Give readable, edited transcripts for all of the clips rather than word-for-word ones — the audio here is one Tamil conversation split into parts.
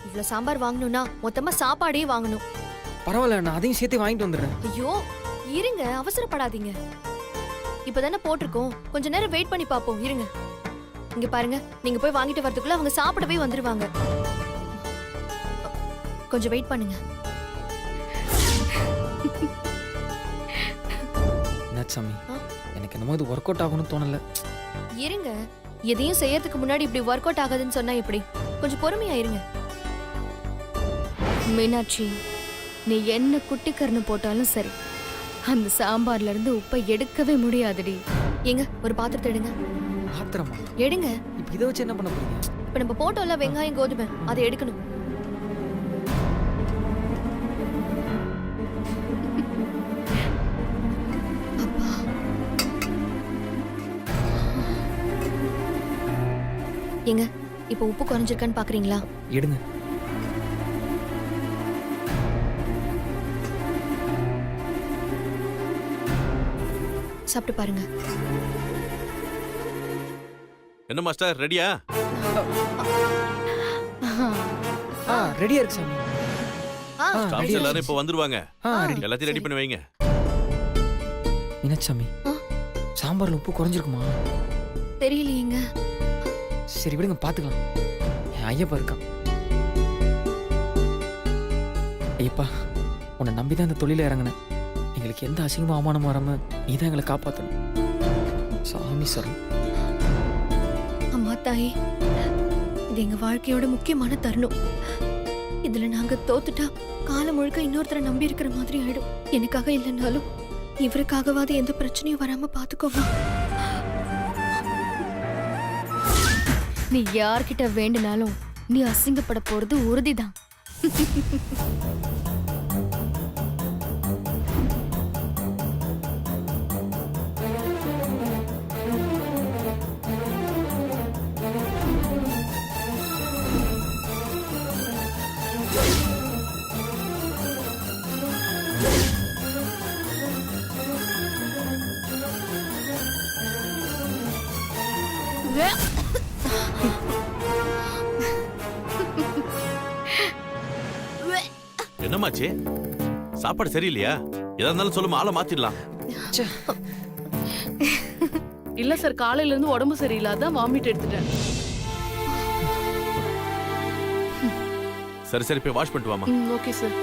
இவ்ளோ சாம்பார் வாங்கணும்னா மொத்தமா சாப்பாடே வாங்கணும். பரவாயில்ல, நான் அதையும் சேர்த்து வாங்கிட்டு வந்துடுறேன். ஐயோ இருங்க, அவசரப்படாதீங்க. இப்பதானே போட்டிருக்கோம், கொஞ்ச நேரம் வெயிட் பண்ணி பாப்போம். இருங்க, இங்க பாருங்க, நீங்க போய் வாங்கிட்டு வரதுக்குள்ள அவங்க சாப்பிடவே வந்துருவாங்க. கொஞ்சம் வெயிட் பண்ணுங்க. சாமி, எனக்கு என்னமோ இது ஒர்க் அவுட் ஆகணும்னு தோணல. இருங்க, எதையும் செய்யறதுக்கு முன்னாடி இப்படி ஒர்க் அவுட் ஆகாதுன்னு சொன்னா எப்படி? கொஞ்சம் பொறுமையா இருங்க. மீனாட்சி, நீ என்ன குட்டிக்கரணம் போட்டாலும் சரி, அந்த சாம்பார்ல இருந்து உப்பை எடுக்கவே முடியாதுடி. ஏங்க, ஒரு பாத்திரத்தை எடுங்க. பாத்திரமா? எடுங்க. இப்போ இதை வச்சு என்ன பண்ண போறீங்க? இப்ப நம்ம போட்டோம்ல வெங்காயம் கோதுமை, அதை எடுக்கணும். ஏங்க, இப்ப உப்பு குறைஞ்சிருக்கான்னு பாக்குறீங்களா? எடுங்க. சாப்பிட்டு பாருங்க. என்ன மாஸ்டர், ரெடியா? ரெடியா இருக்கு சாமி. ஸ்டாஃப்ஸ் எல்லாரும் இப்ப வந்துருவாங்க. எல்லாத்தையும் ரெடி பண்ணி வைங்க. மீனாட்சி, சாம்பார்ல உப்பு குறைஞ்சிருக்குமா? தெரியலையேங்க. சரி விடுங்க, பாத்துக்கலாம். என் ஐயப்பா இருக்கான். ஐயப்பா, உன்னை நம்பிதான் இந்த தொழில இறங்கினேன். எங்களுக்கு எந்த அசிங்கமும் அவமானம் வராம நீதான் எங்களை காப்பாற்றணும். சாமி சரண். அம்மா தாயே, இது எங்க வாழ்க்கையோட முக்கியமான தருணம். இதுல நாங்க தோத்துட்டா காலம் முழுக்க இன்னொருத்தரை நம்பி இருக்கிற மாதிரி ஆயிடும். எனக்காக இல்லைன்னாலும் இவருக்காகவாது எந்த பிரச்சனையும் வராம பாத்துக்கோங்க. நீ யார்கிட்ட வேண்டுனாலும் நீ அசிங்கப்பட போறது உறுதிதான். என்னமாச்சு? சாப்பாடு சரியில்லையா? எதா இருந்தாலும் சொல்லுமா, ஆளை மாத்திடலாம். இல்ல சார், காலையில இருந்து உடம்பு சரியில்லாத வாமிட் எடுத்துட்டேன். சரி சரி, போய் வாஷ் பண்ணிட்டு வாமா. Okay sir.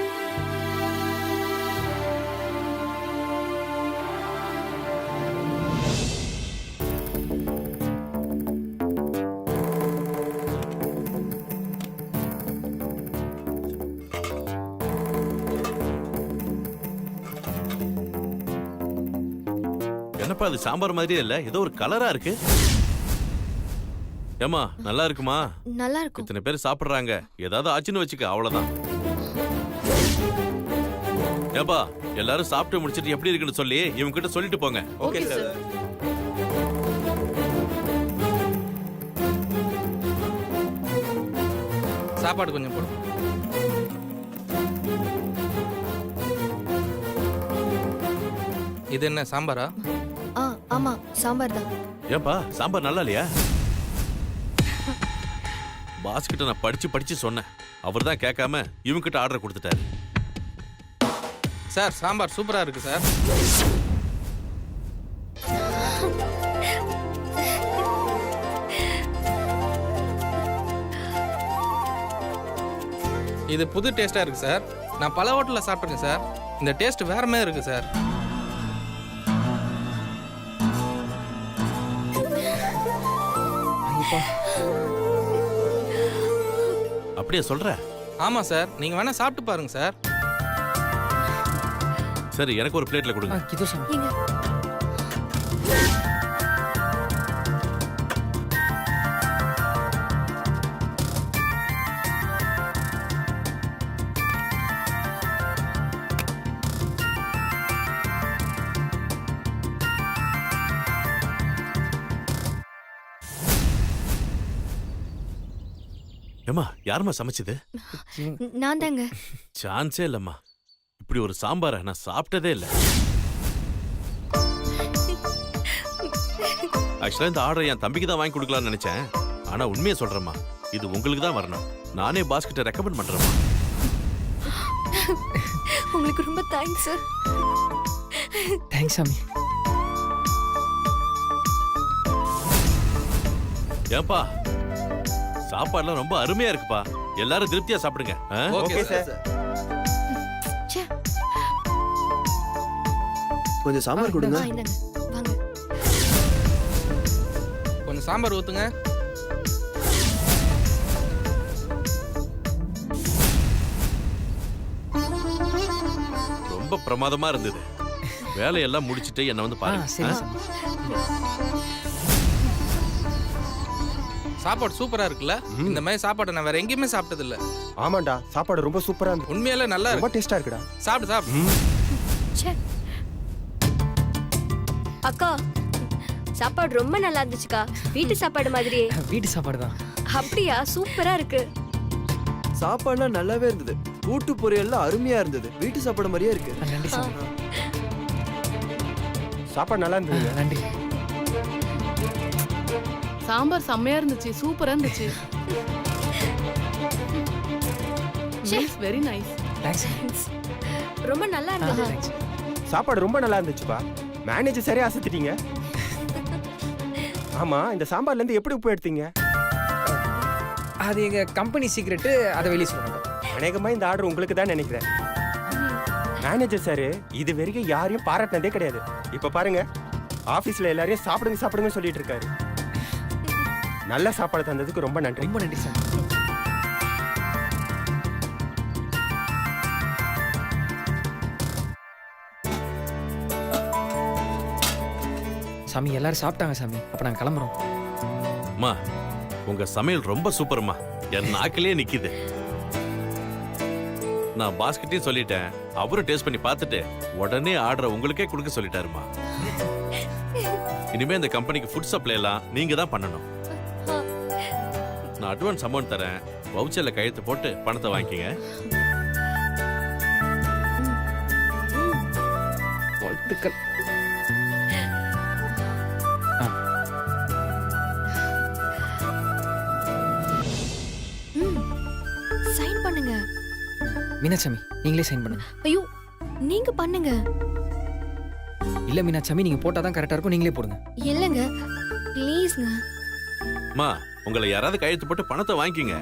என்னப்பா அது சாம்பார் மாதிரியே இல்ல, ஏதோ ஒரு கலரா இருக்கு. ஏமா, நல்லா இருக்குமா? நல்லா இருக்கும். இத்தனை பேர் சாப்பிடுறாங்க, ஏதாவது ஆச்சுன்னு வச்சுக்க, அவ்வளவுதான். ஏப்பா, எல்லாரும் சாப்பிட்டு முடிச்சிட்டு எப்படி இருக்குன்னு சொல்லி இவங்க கிட்ட சொல்லிட்டு போங்க. Okay sir. சாப்பாடு கொஞ்சம் போடு. இது என்ன சாம்பாரா? ஆமா, சாம்பார் தான். ஏப்பா, சாம்பார் நல்லா இல்லையா? பாஸ் கிட்ட நான் படிச்சு படிச்சு சொன்னேன், அவர் தான் கேட்காம இவங்க கிட்ட ஆர்டர் கொடுத்துட்டாரு. சார், சாம்பார் சூப்பரா இருக்கு சார். இது புது டேஸ்டா இருக்கு சார். நான் பல ஹோட்டல்ல சாப்பிட்டுருக்கேன் சார். இந்த டேஸ்ட் வேற மாதிரி இருக்கு சார். அப்படியே சொல்ற? ஆமா சார், நீங்க வேணா சாப்பிட்டு பாருங்க சார். சரி, எனக்கு ஒரு பிளேட்ல கொடுங்க. இதோ சாமி. ஏங்க, ஏமா, யாருமா சமைச்சது? நான் தாங்க. சான்ஸே இல்லம்மா, இப்படி ஒரு சாம்பாரை நான் சாப்பிட்டதே இல்லை. ஆக்சுவலா இந்த ஆர்டர் என் தம்பிக்கு தான் வாங்கி கொடுக்கலாம்னு நினைச்சேன். ஆனா உண்மையை சொல்றேம்மா, இது உங்களுக்கு தான் வரணும். நானே பாஸ் கிட்ட ரெக்கமெண்ட் பண்றேம்மா. உங்களுக்கு ரொம்ப தேங்க்ஸ் சார். தேங்க்ஸ் சாமி. ஏன்பா சாப்பாடுலாம் ரொம்ப அருமையா இருக்குப்பா. எல்லாரும் திருப்தியா சாப்பிடுங்க. ஆ? Okay sir. ச்சே. கொஞ்சம் சாம்பார் கொடுங்க. இந்தாங்க வாங்க. கொஞ்சம் சாம்பார் ஊத்துங்க. ரொம்ப பிரமாதமா இருந்தது. வேலையெல்லாம் முடிச்சிட்டு என்ன வந்து பாருங்க. சரி ஆ? சாமி. சாப்பாடு சூப்பரா இருக்குல்ல? இந்த மாதிரி சாப்பாடை நான் வேற எங்கேயுமே சாப்பிட்டது இல்ல. ஆமாண்டா, சாப்பாடு ரொம்ப சூப்பரா இருந்துச்சு. உண்மையிலே நல்லா ரொம்ப இருக்கு. டேஸ்டா இருக்குடா. சாப்பிடு சாப்பிடு. ச்சே. அக்கா சாப்பாடு ரொம்ப நல்லா இருந்துச்சுக்கா. வீட்டு சாப்பாடு மாதிரியே. வீட்டு சாப்பாடு தான். அப்படியா? சூப்பரா இருக்கு. சாப்பாடுலாம் நல்லாவே இருந்தது. கூட்டு பொரியல்லாம் அருமையா இருந்தது. வீட்டு சாப்பாடு மாதிரியே இருக்கு. நன்றி சாமி. சாப்பாடு நல்லா இருந்தது. நன்றி. சாம்பார் செம்மையா இருந்துச்சு, சூப்பரா இருந்துச்சு. Very nice. தேங்க்ஸ். ரொம்ப நல்லா இருந்தது. தேங்க்ஸ். சாப்பாடு ரொம்ப நல்லா இருந்துச்சுப்பா. மேனேஜர் சரியா அசத்திட்டீங்க. ஆமா, இந்த சாம்பார்ல இருந்து எப்படி உப்பு எடுத்தீங்க? அது எங்க கம்பெனி சீக்ரெட், அதை வெளியே சொல்ல மாட்டோம். அநேகமா இந்த ஆர்டர் உங்களுக்கு தான் நினைக்கிறேன். மேனேஜர் சார் இது வரைக்கும் யாரையும் பாராட்டினதே கிடையாது. இப்ப பாருங்க, ஆபீஸ்ல எல்லாரையும் சாப்பிடுங்க சாப்பிடுங்க சொல்லிட்டு இருக்காரு. நல்ல சாப்பாடு தந்ததுக்கு ரொம்ப நன்றி. ரொம்ப நன்றி சாமி. சாமி எல்லாரும் சாப்பிட்டாங்க சாமி. அப்ப நாங்க கிளம்புறோம். அம்மா உங்க சமையல் ரொம்ப சூப்பர்மா. என் நாக்கிலே நிக்குது. நான் பாஸ் கிட்டயும் சொல்லிட்டேன். அவரும் டேஸ்ட் பண்ணி பார்த்துட்டு உடனே ஆர்டரை உங்களுக்கே கொடுக்க சொல்லிட்டாருமா. இனிமே இந்த கம்பெனிக்கு ஃபுட் சப்ளை எல்லாம் நீங்க தான் பண்ணணும். நான் அட்வான்ஸ் அமௌண்ட் தரேன். வவுச்சர்ல கையெழுத்து போட்டு பணத்தை வாங்கிக்கங்க. வாழ்த்துக்கள். சைன் பண்ணுங்க. மீனாட்சாமி நீங்களே சைன் பண்ணுங்க. ஐயோ நீங்க பண்ணுங்க. இல்ல மீனாட்சாமி, நீங்க போட்டாதான் கரெக்டா இருக்கும். நீங்களே போடுங்க. இல்லங்க ப்ளீஸ்ங்க. அம்மா உங்களை யாராவது கையெழுத்து போட்டு பணத்தை வாங்கிக்கங்க.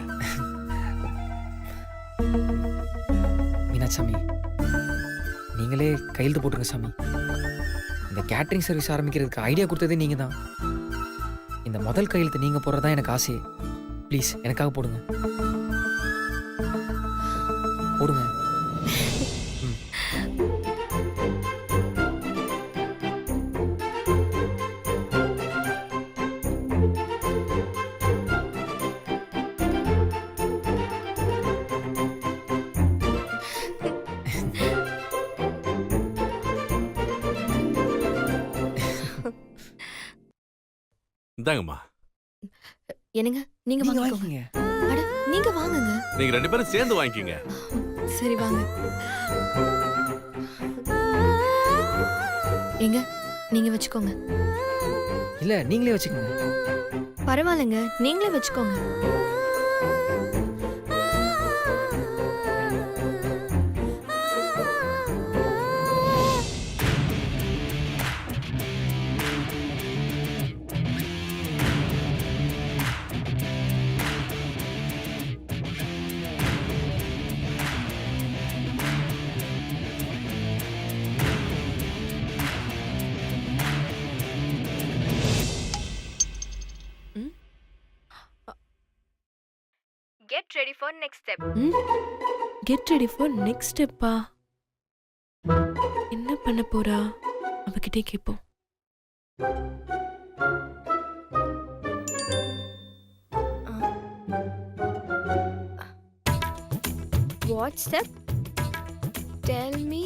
மீனாட்சாமி நீங்களே கையெழுத்து போட்டுருங்க சாமி. இந்த கேட்டரிங் சர்வீஸ் ஆரம்பிக்கிறதுக்கு ஐடியா கொடுத்ததே நீங்க தான். இந்த முதல் கையெழுத்து நீங்க போடுறதா எனக்கு ஆசை. ப்ளீஸ் எனக்காக போடுங்க. போடுங்க. இந்தாங்கம்மா. என்னங்க நீங்க நீங்க வாங்கிக்கோங்க. வாங்கிக்கங்க. அட நீங்க வாங்குங்க. நீங்க ரெண்டு பேரும் சேர்ந்து வாங்கிக்கங்க. சரி வாங்க. எங்க நீங்க வச்சுக்கோங்க. இல்ல நீங்களே வச்சுக்கோங்க. பரவாயில்லைங்க நீங்களே வச்சுக்கோங்க. Get ready for next step. Get ready for next ஸ்டெப்பா? என்ன பண்ண போறா? அவகிட்டே கேட்போம். What step? Tell me.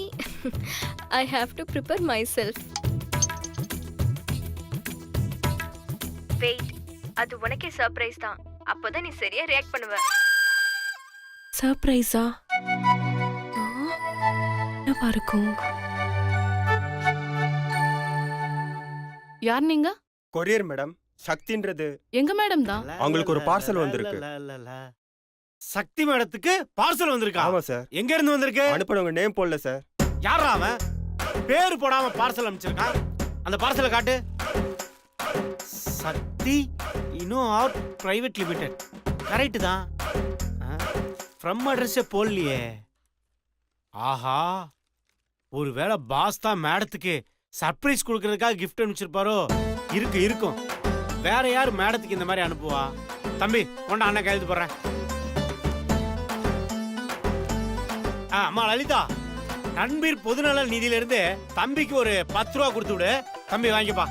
I have to prepare myself. Wait. அது உனக்கே சர்ப்ரைஸ் தான். அப்பதான் நீ சரியா ரியாக்ட் பண்ணுவ. சர்ப்ரைஸா? என்னவா இருக்கும்? யார் நீங்க? Courier madam. சக்தின்றது எங்க மேடம் தான். அவங்களுக்கு ஒரு பார்சல் வந்திருக்கு. சக்தி மேடத்துக்கு பார்சல் வந்திருக்கா? ஆமா சார். எங்க இருந்து வந்திருக்கு? அனுப்புனவங்க நேம் போடல சார். யாரா அவன்? பேர் போடாம பார்சல் அனுப்பிச்சிருக்கான். அந்த பார்சலை காட்டு. சக்தி இன்னோ அவுட் பிரைவேட் லிமிடெட். கரெக்ட் தான். ஃப்ரம் அட்ரஸே போடலையே. ஆஹா, ஒருவேளை பாஸ் தான் மேடத்துக்கு சர்ப்ரைஸ் கொடுக்கறதுக்காக கிஃப்ட் அனுப்பிச்சிருப்பாரோ? இருக்கும். வேற யார் மேடத்துக்கு இந்த மாதிரி அனுப்புவா? தம்பி கொண்டா, அண்ணன் கையெழுத்து போடுறேன். அம்மா லலிதா, ரன்பீர் பொதுநல நிதியில இருந்து தம்பிக்கு ஒரு 10 ரூபா கொடுத்து விடு. தம்பி வாங்கிப்பா,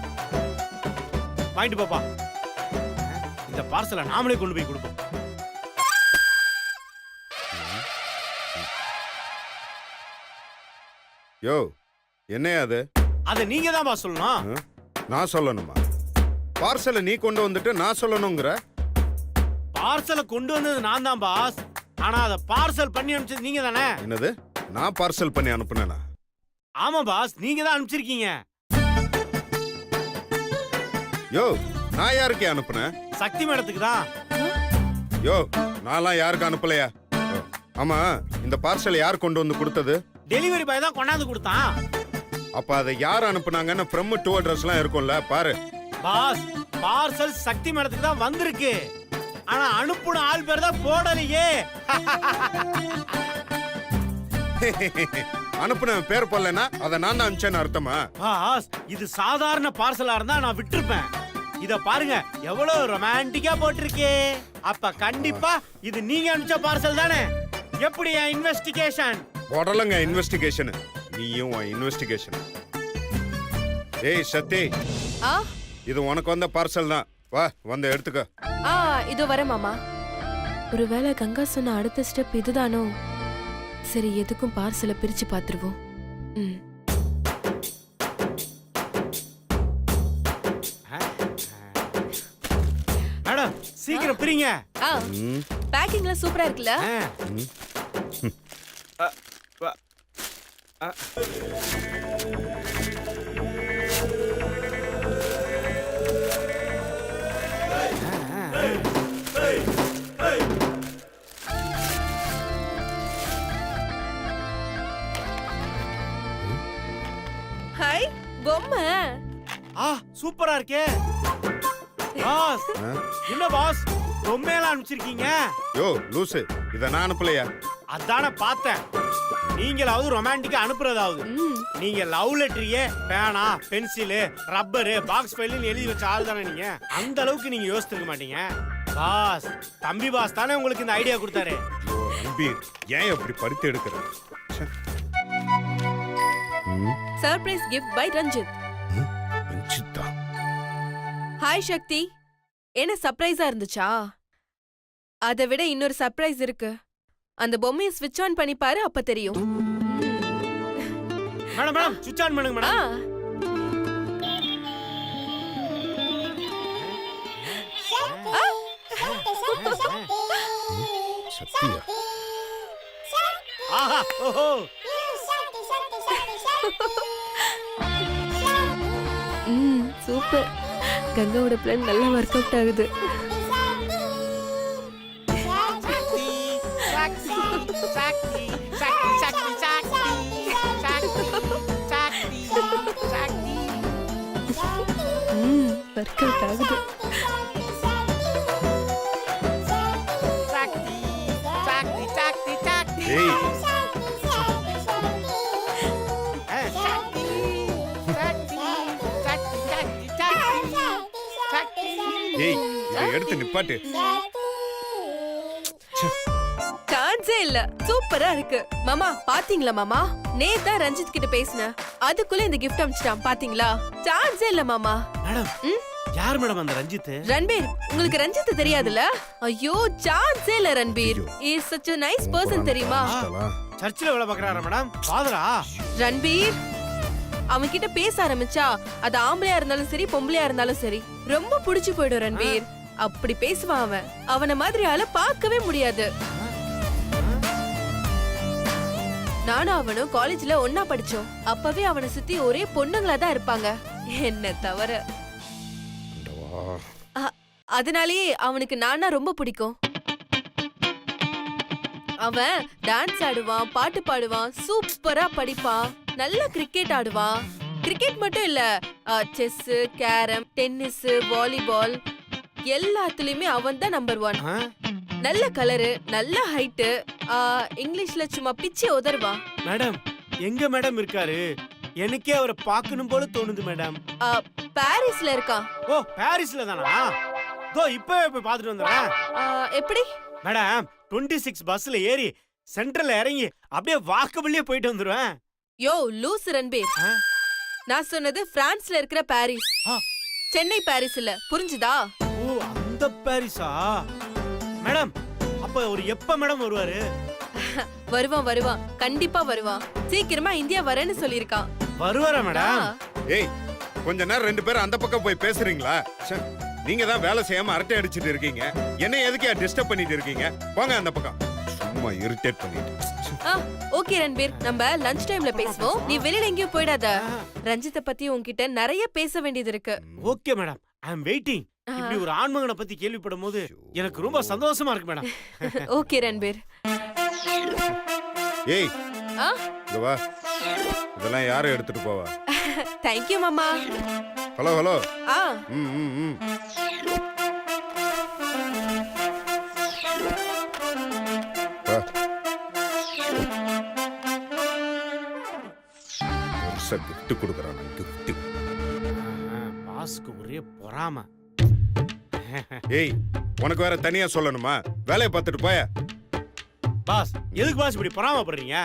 வாங்கிட்டு போப்பா. இந்த பார்சலை நாமளே கொண்டு போய் கொடுப்போம். யோ, என்னையா அது? அதை நீங்க தான் பாஸ் சொல்லணும். நான் சொல்லணுமா? பார்சலை நீ கொண்டு வந்துட்டு நான் சொல்லணுங்கிற? பார்சலை கொண்டு வந்தது நான் தான் பாஸ். ஆனா அதை பார்சல் பண்ணி அனுப்பிச்சது நீங்க தானே? என்னது? நான் பார்சல் பண்ணி அனுப்புனேனா? ஆமா பாஸ், நீங்க தான் அனுப்பிச்சிருக்கீங்க. யோ, நான் யாருக்கு அனுப்புனேன்? சக்தி மேடத்துக்கு தான். யோ, நான்லாம் யாருக்கு அனுப்பலையா? ஆமா, இந்த பார்சல் யார் கொண்டு வந்து கொடுத்தது? டெலிவரி பாய் தான் கொண்டாந்து கொடுத்தான். அப்ப அதை யார் அனுப்புனாங்கன்னு ஃப்ரம் டு அட்ரஸ்லாம் இருக்கும்ல, பாரு. பாஸ், பார்சல் சக்தி மேடத்துக்கு தான் வந்திருக்கு. ஆனா அனுப்புன ஆள் பேர் தான் போடலையே. அனுப்புன பேர் போடலன்னா அதை நான் தான் அனுப்பிச்சேன்னு அர்த்தமா? பாஸ், இது சாதாரண பார்சலா இருந்தா நான் விட்டுருப்பேன். இத பாருங்க, எவ்வளவு ரொமான்டிக்கா போட்டிருக்கே. அப்ப கண்டிப்பா இது நீங்க அனுப்பிச்ச பார்சல் தானே? எப்படி இன்வெஸ்டிகேஷன்? போடலங்க இன்வெஸ்டிகேஷன். நீயும் இன்வெஸ்டிகேஷன். ஏய் சத்தி, இது உனக்கு வந்த பார்சல் தான். வா, வந்து எடுத்துக்க. இதோ வர மாமா. ஒருவேளை கங்கா சொன்ன அடுத்த ஸ்டெப் இதுதானோ? சரி, எதுக்கும் பார்சலை பிரிச்சு பாத்துருவோம். மேடம், சீக்கிரம் பிரிங்க. பேக்கிங்ல சூப்பரா இருக்குல்ல? ஹாய் பொம்மை. சூப்பரா இருக்கே. பாஸ், என்ன பாஸ் பொம்மையெல்லாம் அனுப்பிச்சிருக்கீங்க? யோ லூசு, இத நான் அனுப்பலையா? அதான பார்த்தேன். நீங்களாவது ரொமான்டிக்கா அனுப்புறதாவது. நீங்க லவ் லெட்டரியே பேனா, பென்சிலு, ரப்பரு, பாக்ஸ் ஃபைல்னு எழுதி வச்ச ஆள் தானே நீங்க. அந்த அளவுக்கு நீங்க யோசிச்சிருக்க மாட்டீங்க. பாஸ், தம்பி பாஸ் தானே உங்களுக்கு இந்த ஐடியா கொடுத்தாரு. ரன்பீர், ஏன் அப்படி படுத்து எடுக்கிற? Surprise gift by Ranjith. Hi Sakthi, என்ன சர்ப்ரைஸா இருந்துச்சா? அதை விட இன்னொரு சர்ப்ரைஸ் இருக்கு. அந்த பொம்மையை ஸ்விட்ச் ஆன் பண்ணி பாரு, அப்ப தெரியும். மேடம் மேடம், ஸ்விட்ச் ஆன் பண்ணுங்க மேடம். சத்தியா? ஆஹா, ஓஹோ. சூப்பர். கங்காவோட பிளான் நல்லா ஒர்க் அவுட் ஆகுது. ஒர்க் அவுட் ஆகுது. ஏய், இதை எடுத்து நிப்பாட்டு. சான்ஸே இல்ல. சூப்பரா இருக்கு மாமா. பாத்தீங்களா மாமா? நேத்தா ரஞ்சித் கிட்ட பேசின, அதுக்குள்ள இந்த கிஃப்ட் அனுப்பிச்சிட்டான். பாத்தீங்களா? சான்ஸே இல்ல மாமா. மேடம், யார் மேடம் அந்த ரஞ்சித்? ரன்பீர். உங்களுக்கு ரஞ்சித் தெரியாதுல்ல? ஐயோ, சான்ஸே இல்ல. Ranbir is such a nice person, தெரியுமா? சர்ச்சில் வேலை பார்க்கறாரா மேடம்? ஃபாதரா? ரன்பீர் அவன் கிட்ட பேச ஆரம்பிச்சா, அது ஆம்பளையா இருந்தாலும் சரி பொம்பளையா இருந்தாலும் சரி ரொம்ப புடிச்சு போயிடும். ரன்பீர் அப்படி பேசுவான் அவன். அவன மாதிரி ஆள பார்க்கவே முடியாது. நானும் அவனும் காலேஜ்ல ஒன்னா படிச்சோம். அப்பவே அவனை சுத்தி ஒரே பொண்ணுங்களா தான் இருப்பாங்க, என்ன தவிர. அதனாலேயே அவனுக்கு நானா ரொம்ப பிடிக்கும். அவன் டான்ஸ் ஆடுவான், பாட்டு பாடுவான், சூப்பரா படிப்பான், நல்ல கிரிக்கெட் ஆடுவான். கிரிக்கெட் மட்டும் இல்ல, செஸ், கேரம், டென்னிஸ், வாலிபால் எல்லாத்துலயுமே அவன் தான் நம்பர் 1. ஆ? நல்ல கலரு, நல்ல ஹைட்டு, இங்கிலீஷ்ல சும்மா பிச்சு உதறுவான். மேடம் எங்க மேடம் இருக்காரு? எனக்கே அவரை பார்க்கணும் போல தோணுது மேடம். பாரிஸ்ல இருக்கான். ஓ பாரிஸ்ல தானா? தோ இப்பவே போய் பார்த்துட்டு வந்துடுறேன். எப்படி? மேடம் 26 பஸ்ல ஏறி சென்ட்ரல்ல இறங்கி அப்படியே வாக்கபிள்லயே போயிட்டு வந்துருவேன். யோ லூஸ் ரன்பீர், ஆ? நான் சொன்னது பிரான்ஸ்ல இருக்கிற பாரிஸ், ஆ. சென்னை பாரிஸ் இல்ல, புரிஞ்சுதா? ஓ அந்த பாரிஸா? மேடம் அப்ப ஒரு எப்ப மேடம் வருவாரு? வருவான், கண்டிப்பா வருவான். சீக்கிரமா இந்தியா வரேன்னு சொல்லிருக்கான். வருவாரா மேடம்? ஏய் கொஞ்ச நேரம் 2 பேரும் அந்த பக்கம் போய் பேசுறீங்களா? ச்சே, நீங்க தான் வேலை செய்யாம அரட்டை அடிச்சிட்டு இருக்கீங்க. என்ன எதுக்கே டிஸ்டர்ப் பண்ணிட்டு இருக்கீங்க? போங்க அந்த பக்கம். சும்மா இரிட்டேட் பண்ணிட்டு. ஓகே ரன்பீர், நம்ம லஞ்ச் டைம்ல பேசுவோம். நீ வெளியில எங்கேயும் போயிடாத. ரஞ்சித்தை பத்தி உன்கிட்ட நிறைய பேச வேண்டியது இருக்கு. Okay madam, I am waiting. இப்படி ஒரு ஆண்மகனை பத்தி கேள்விப்படும் போது எனக்கு ரொம்ப சந்தோஷமா இருக்கு மேடம். ஓகே ரன்பீர். ஏய் ஆ? இங்க வா. இதெல்லாம் யாரை எடுத்துட்டு போவா? தேங்க் யூ மாமா. Hello hello. ஆ ம் ம் ம். வா. வருஷ gift கொடுக்கறான் gift. பாஸ்க்கு ஒரே பொறாம. ஏய் உனக்கு வேற தனியா சொல்லணுமா? வேலையை பார்த்துட்டு போய. பாஸ் எதுக்கு பாஸ் இப்படி பொறாமப்படுறீங்க?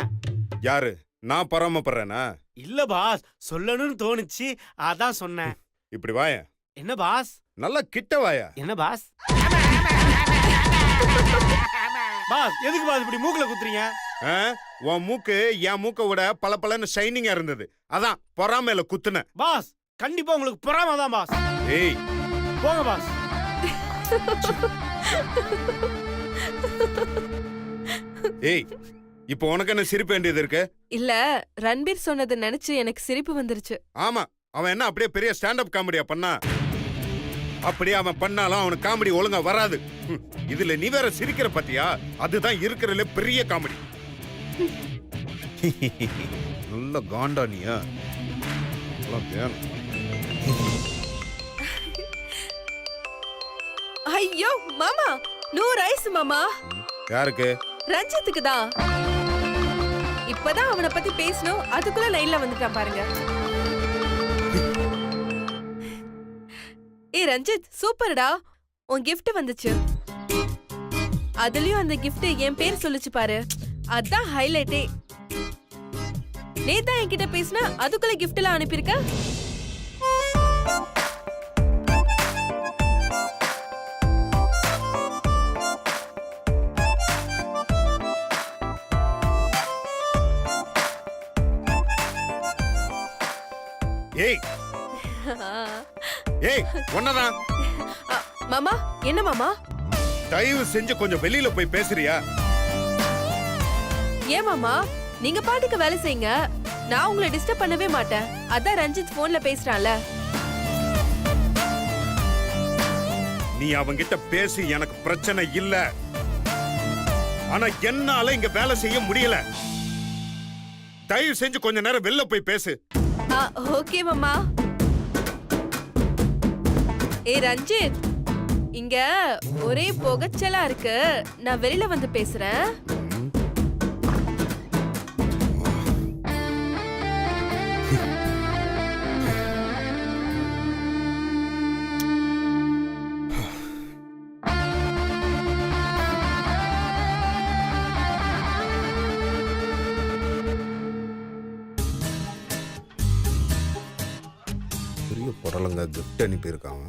யாரு? நான் பராமப்படுறேனா? இல்ல பாஸ், சொல்லணும்னு தோணுச்சு அதான் சொன்னேன். இப்படி வாய. என்ன பாஸ்? நல்லா கிட்ட வாயா. என்ன பாஸ்? பாஸ் எதுக்கு பாஸ் இப்படி மூக்குல குத்துறீங்க? உன் மூக்கு என் மூக்க விட பளபளன்னு ஷைனிங்கா இருந்தது, அதான் பொறாமையில குத்துன. பாஸ் கண்டிப்பா உங்களுக்கு பொறாம தான் பாஸ். ஏய் போங்க பாஸ். ஏய் இப்போ உனக்கு என்ன சிரிப்பு வேண்டியது இருக்கு? இல்ல, ரன்பீர் சொன்னதை நினைச்சு எனக்கு சிரிப்பு வந்துருச்சு. ஆமா, அவன் என்ன அப்படியே பெரிய ஸ்டாண்ட் அப் காமெடியா பண்ணா? அப்படியே அவன் பண்ணாலும் அவனுக்கு காமெடி ஒழுங்கா வராது. இதுல நீ வேற சிரிக்கிற பாத்தியா? அதுதான் இருக்கிறதுல பெரிய காமெடி. நல்ல காண்டா நீயா? ஐயோ மாமா, 100 ஐஸ் மாமா. யாருக்கு? ரஞ்சித்துக்கு தான். இப்பதான் அவனை பத்தி பேசணும், அதுக்குள்ள லைன்ல வந்துட்டான் பாருங்க. ஏய் ரஞ்சித், சூப்பர்டா, உன் gift வந்துச்சு. அதுலயும் அந்த gift என் பேர் சொல்லுச்சு பாரு, அதான் ஹைலைட்டே. நேதான் என்கிட்ட பேசினா அதுக்குள்ள gift எல்லாம் அனுப்பியிருக்க. ஏய் ஏய் ஒன்னதான். மாமா, என்ன மாமா? தயவு செஞ்சு கொஞ்சம் வெளியில போய் பேசுறியா? ஏன் மாமா, நீங்க பாட்டுக்கு வேலை செய்யுங்க, நான் உங்களை டிஸ்டர்ப் பண்ணவே மாட்டேன். அதான் ரஞ்சித் போன்ல பேசுறான்ல. நீ அவங்கிட்ட பேசி எனக்கு பிரச்சனை இல்ல, ஆனா என்னால இங்க வேலை செய்ய முடியல. தயவு செஞ்சு கொஞ்ச நேரம் வெளில போய் பேசு. ஓகே மாமா. ஏ ரஞ்சித், இங்க ஒரே புகைச்சலா இருக்கு, நான் வெளியில வந்து பேசுறேன். பெரிய புடலங்க கிஃப்ட் அனுப்பியிருக்காங்க.